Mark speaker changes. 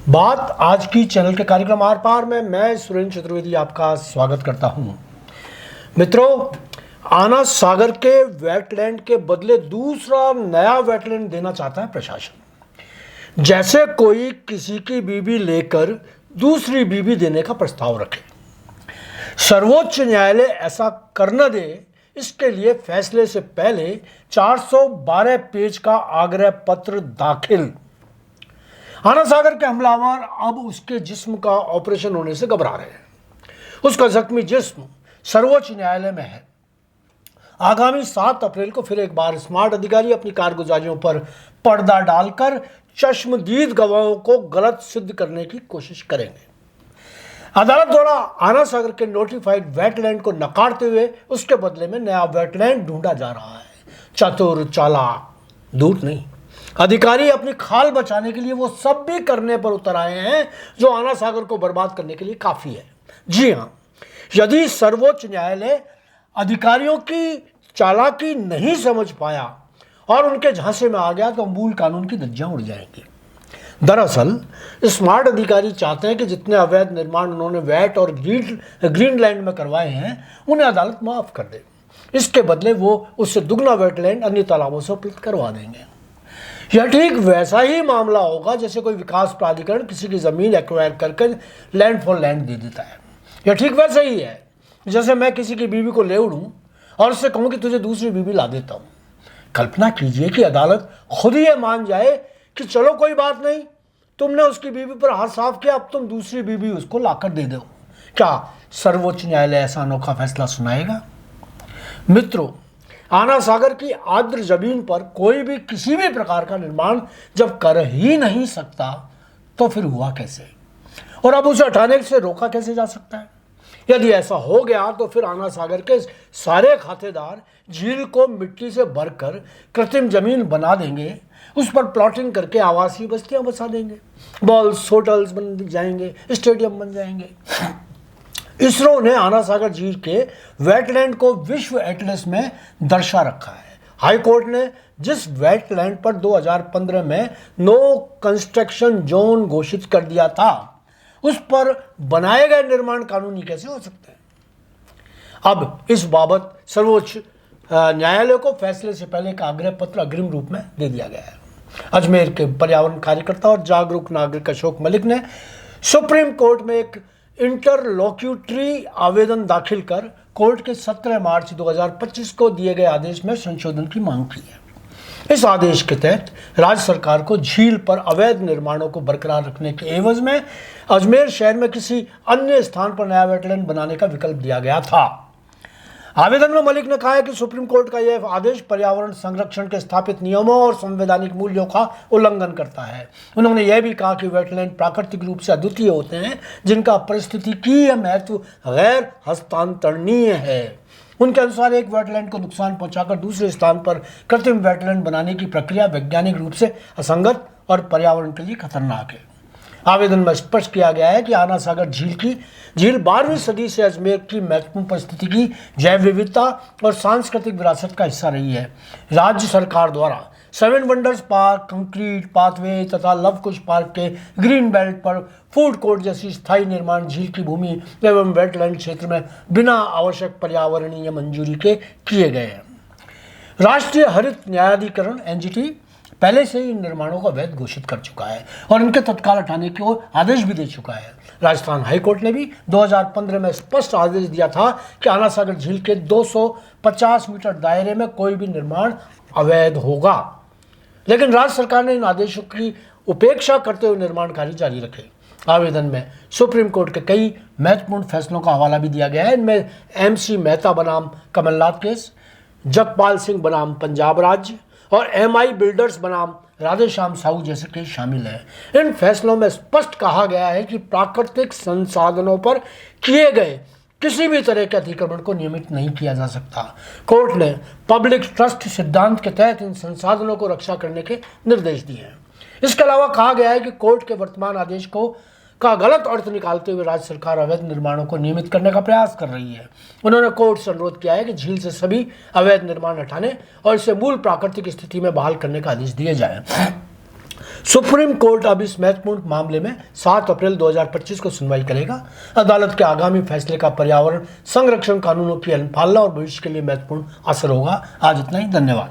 Speaker 1: बात आज की चैनल के कार्यक्रम आर पार में मैं सुरेंद्र चतुर्वेदी आपका स्वागत करता हूं। मित्रों, आना सागर के वेटलैंड के बदले दूसरा नया वेटलैंड देना चाहता है प्रशासन। जैसे कोई किसी की बीबी लेकर दूसरी बीबी देने का प्रस्ताव रखे। सर्वोच्च न्यायालय ऐसा कर न दे, इसके लिए फैसले से पहले 412 पेज का आग्रह पत्र दाखिल। आना सागर के हमलावर अब उसके जिस्म का ऑपरेशन होने से घबरा रहे हैं। उसका जख्मी जिस्म सर्वोच्च न्यायालय में है। आगामी 7 अप्रैल को फिर एक बार स्मार्ट अधिकारी अपनी कारगुजारियों पर पर्दा डालकर चश्मदीद गवाहों को गलत सिद्ध करने की कोशिश करेंगे। अदालत द्वारा आना सागर के नोटिफाइड वेटलैंड को नकारते हुए उसके बदले में नया वेटलैंड ढूंढा जा रहा है। चतुर चालाक दूत नहीं, अधिकारी अपनी खाल बचाने के लिए वो सब भी करने पर उतर आए हैं जो आना सागर को बर्बाद करने के लिए काफी है। जी हां, यदि सर्वोच्च न्यायालय अधिकारियों की चालाकी नहीं समझ पाया और उनके झांसे में आ गया तो मूल कानून की धज्जियां उड़ जाएंगी। दरअसल स्मार्ट अधिकारी चाहते हैं कि जितने अवैध निर्माण उन्होंने वेट और ग्रीनलैंड में करवाए हैं उन्हें अदालत माफ कर दे। इसके बदले वो उससे दुगना वेटलैंड अन्य तालाबों से उपलब्ध करवा देंगे। यह ठीक वैसा ही मामला होगा जैसे कोई विकास प्राधिकरण किसी की जमीन एक्वायर करके लैंड फॉर लैंड दे देता है। यह ठीक वैसा ही है जैसे मैं किसी की बीवी को ले उड़ूं और उससे कहूं कि तुझे दूसरी बीवी ला देता हूं। कल्पना कीजिए कि अदालत खुद ही मान जाए कि चलो कोई बात नहीं, तुमने उसकी बीवी पर हाथ साफ किया, अब तुम दूसरी बीवी उसको लाकर दे दो। क्या सर्वोच्च न्यायालय ऐसा अनोखा फैसला सुनाएगा? मित्रों, आना सागर की आर्द्र जमीन पर कोई भी किसी भी प्रकार का निर्माण जब कर ही नहीं सकता तो फिर हुआ कैसे, और अब उसे हटाने से रोका कैसे जा सकता है? यदि ऐसा हो गया तो फिर आना सागर के सारे खातेदार झील को मिट्टी से भरकर कृत्रिम जमीन बना देंगे, उस पर प्लॉटिंग करके आवासीय बस्तियां बसा देंगे, मॉल्स होटल्स बन जाएंगे, स्टेडियम बन जाएंगे। इसरो ने आना सागर झील के वेटलैंड को विश्व एटलस में दर्शा रखा है। हाई कोर्ट ने जिस वेटलैंड पर 2015 में नो कंस्ट्रक्शन जोन घोषित कर दिया था, उस पर बनाए गए निर्माण कानूनी कैसे हो सकते हैं? अब इस बाबत सर्वोच्च न्यायालय को फैसले से पहले एक आग्रह पत्र अग्रिम रूप में दे दिया गया है। अजमेर के पर्यावरण कार्यकर्ता और जागरूक नागरिक अशोक मलिक ने सुप्रीम कोर्ट में एक इंटरलोक्यूटरी आवेदन दाखिल कर कोर्ट के 17 मार्च 2025 को दिए गए आदेश में संशोधन की मांग की है। इस आदेश के तहत राज्य सरकार को झील पर अवैध निर्माणों को बरकरार रखने के एवज में अजमेर शहर में किसी अन्य स्थान पर नया वेटलैंड बनाने का विकल्प दिया गया था। आवेदन में मलिक ने कहा है कि सुप्रीम कोर्ट का यह आदेश पर्यावरण संरक्षण के स्थापित नियमों और संवैधानिक मूल्यों का उल्लंघन करता है। उन्होंने यह भी कहा कि वेटलैंड प्राकृतिक रूप से अद्वितीय होते हैं, जिनका पारिस्थितिकीय महत्व गैर हस्तांतरणीय है। उनके अनुसार एक वेटलैंड को नुकसान पहुंचाकर दूसरे स्थान पर कृत्रिम वेटलैंड बनाने की प्रक्रिया वैज्ञानिक रूप से असंगत और पर्यावरण के लिए खतरनाक है। आवेदन में स्पष्ट किया गया है कि आना सागर झील 12वीं सदी से अजमेर की महत्वपूर्ण पारिस्थितिकी, जैव विविधता और सांस्कृतिक विरासत का हिस्सा रही है। राज्य सरकार द्वारा 7 वंडर्स पार्क, कंक्रीट पाथवे तथा लव कुश पार्क के ग्रीन बेल्ट पर फूड कोर्ट जैसी स्थायी निर्माण झील की भूमि एवं वेटलैंड क्षेत्र में बिना आवश्यक पर्यावरणीय मंजूरी के किए गए हैं। राष्ट्रीय हरित न्यायाधिकरण एनजीटी पहले से ही इन निर्माणों को अवैध घोषित कर चुका है और इनके तत्काल हटाने को आदेश भी दे चुका है। राजस्थान हाईकोर्ट ने भी 2015 में स्पष्ट आदेश दिया था कि आना सागर झील के 250 मीटर दायरे में कोई भी निर्माण अवैध होगा, लेकिन राज्य सरकार ने इन आदेशों की उपेक्षा करते हुए निर्माण कार्य जारी रखे। आवेदन में सुप्रीम कोर्ट के कई महत्वपूर्ण फैसलों का हवाला भी दिया गया है। इनमें MC मेहता बनाम कमलनाथ केस, जगपाल सिंह बनाम पंजाब राज्य और MI बिल्डर्स बनाम राधेश्याम साहू जैसे केस शामिल हैं। इन फैसलों में स्पष्ट कहा गया है कि प्राकृतिक संसाधनों पर किए गए किसी भी तरह के अतिक्रमण को नियमित नहीं किया जा सकता। कोर्ट ने पब्लिक ट्रस्ट सिद्धांत के तहत इन संसाधनों को रक्षा करने के निर्देश दिए हैं। इसके अलावा कहा गया है कि कोर्ट के वर्तमान आदेश का गलत अर्थ निकालते हुए राज्य सरकार अवैध निर्माणों को नियमित करने का प्रयास कर रही है। उन्होंने कोर्ट से अनुरोध किया है कि झील से सभी अवैध निर्माण हटाने और इसे मूल प्राकृतिक स्थिति में बहाल करने का आदेश दिए जाए। सुप्रीम कोर्ट अब इस महत्वपूर्ण मामले में 7 अप्रैल 2025 को सुनवाई करेगा। अदालत के आगामी फैसले का पर्यावरण संरक्षण कानूनों की अनुपालना और भविष्य के लिए महत्वपूर्ण असर होगा। आज इतना ही, धन्यवाद।